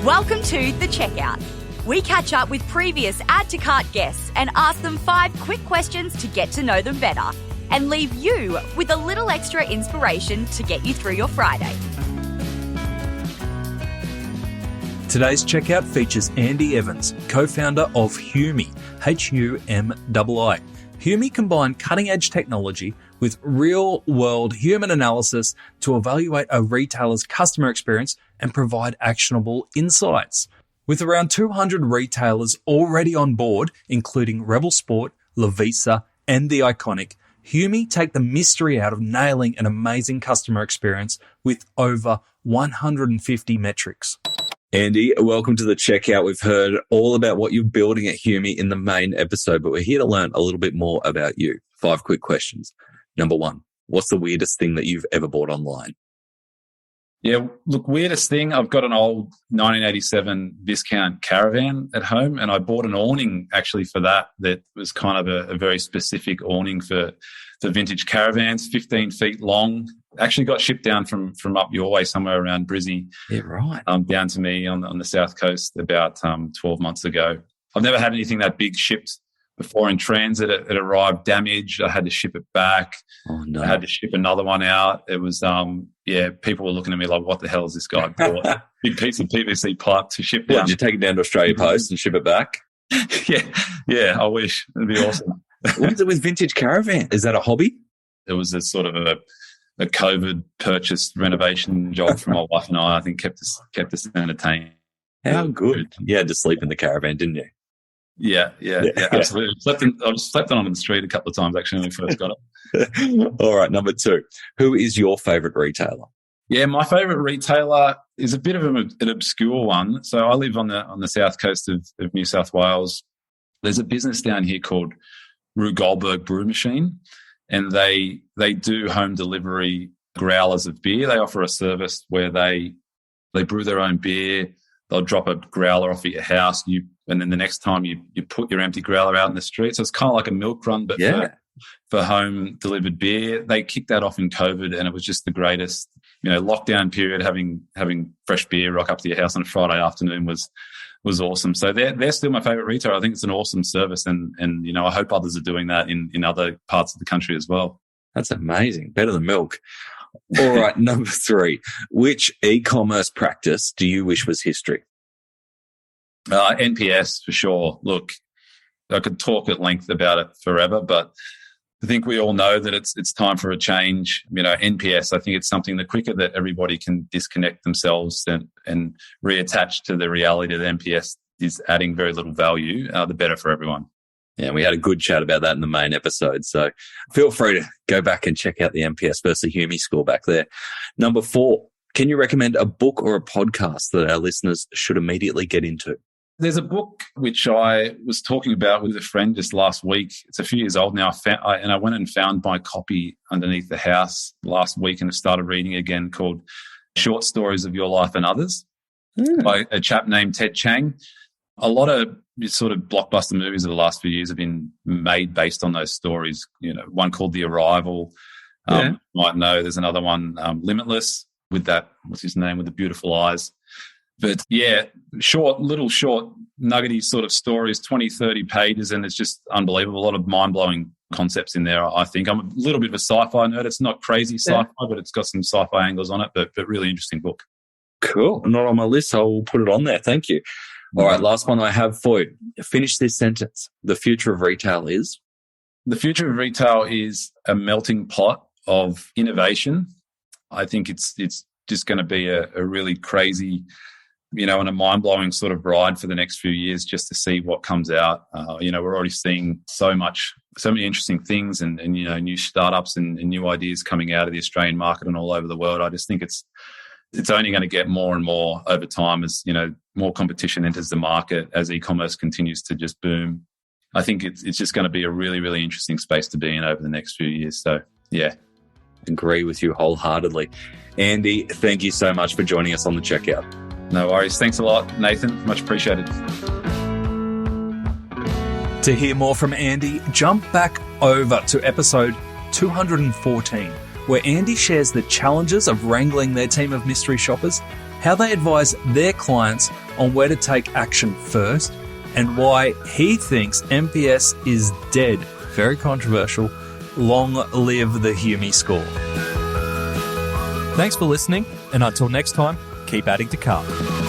Welcome to The Checkout. We catch up with previous Add to Cart guests and ask them 5 quick questions to get to know them better and leave you with a little extra inspiration to get you through your Friday. Today's checkout features Andy Evans, co-founder of humii, Humii. Humii combine cutting-edge technology with real-world human analysis to evaluate a retailer's customer experience and provide actionable insights. With around 200 retailers already on board, including Rebel Sport, Lovisa and The Iconic, humii take the mystery out of nailing an amazing customer experience with over 150 metrics. Andy, welcome to The Checkout. We've heard all about what you're building at humii in the main episode, but we're here to learn a little bit more about you. 5 quick questions. Number 1, what's the weirdest thing that you've ever bought online? Yeah, look, weirdest thing, I've got an old 1987 Viscount Caravan at home, and I bought an awning actually for that was kind of a very specific awning for vintage caravans, 15 feet long. Actually got shipped down from up your way, somewhere around Brizzy. Yeah, right. Down to me on the south coast about 12 months ago. I've never had anything that big shipped before in transit. It arrived damaged. I had to ship it back. Oh, no. I had to ship another one out. It was, people were looking at me like, what the hell is this guy bought? Big piece of PVC pipe to ship down. Did you take it down to Australia Post and ship it back? Yeah, I wish. It'd be awesome. What is it with vintage caravan? Is that a hobby? It was a sort of a COVID purchase renovation job for my wife and I think kept us entertained. How good. You had to sleep in the caravan, didn't you? Yeah, absolutely. I slept on the street a couple of times actually when we first got it. All right, number 2. Who is your favourite retailer? Yeah, my favourite retailer is a bit of an obscure one. So I live on the south coast of New South Wales. There's a business down here called Rue Goldberg Brew Machine, and they do home delivery growlers of beer. They offer a service where they brew their own beer. They'll drop a growler off at your house, and then the next time you put your empty growler out in the street. So it's kind of like a milk run, but for home delivered beer. They kicked that off in COVID, and it was just the greatest. Lockdown period, having fresh beer rock up to your house on a Friday afternoon was awesome. So they're still my favourite retailer. I think it's an awesome service, and I hope others are doing that in other parts of the country as well. That's amazing. Better than milk. All right, number 3. Which e-commerce practice do you wish was history? NPS for sure. Look, I could talk at length about it forever, but I think we all know that it's time for a change. NPS, I think it's something the quicker that everybody can disconnect themselves and reattach to the reality that NPS is adding very little value, the better for everyone. Yeah, we had a good chat about that in the main episode. So feel free to go back and check out the NPS versus humii score back there. Number 4, can you recommend a book or a podcast that our listeners should immediately get into? There's a book which I was talking about with a friend just last week. It's a few years old now. I went and found my copy underneath the house last week and started reading again, called Short Stories of Your Life and Others by a chap named Ted Chiang. A lot of sort of blockbuster movies of the last few years have been made based on those stories. One called The Arrival. You might know there's another one, Limitless, with that, what's his name, with the beautiful eyes. But yeah, short, nuggety sort of stories, 20, 30 pages, and it's just unbelievable. A lot of mind-blowing concepts in there, I think. I'm a little bit of a sci-fi nerd. It's not crazy sci-fi, but it's got some sci-fi angles on it, but really interesting book. Cool. Not on my list, so I'll put it on there. Thank you. All right, last one I have for you. Finish this sentence. The future of retail is? The future of retail is a melting pot of innovation. I think it's just going to be a really crazy, and a mind-blowing sort of ride for the next few years just to see what comes out. We're already seeing so many interesting things and new startups and new ideas coming out of the Australian market and all over the world. I just think it's only going to get more and more over time as, more competition enters the market, as e-commerce continues to just boom. I think it's just going to be a really, really interesting space to be in over the next few years. So, yeah. Agree with you wholeheartedly. Andy, thank you so much for joining us on The Checkout. No worries. Thanks a lot, Nathan. Much appreciated. To hear more from Andy, jump back over to episode 214, where Andy shares the challenges of wrangling their team of mystery shoppers, how they advise their clients on where to take action first and why he thinks MPS is dead. Very controversial. Long live the humii score. Thanks for listening, and until next time, keep adding to cart.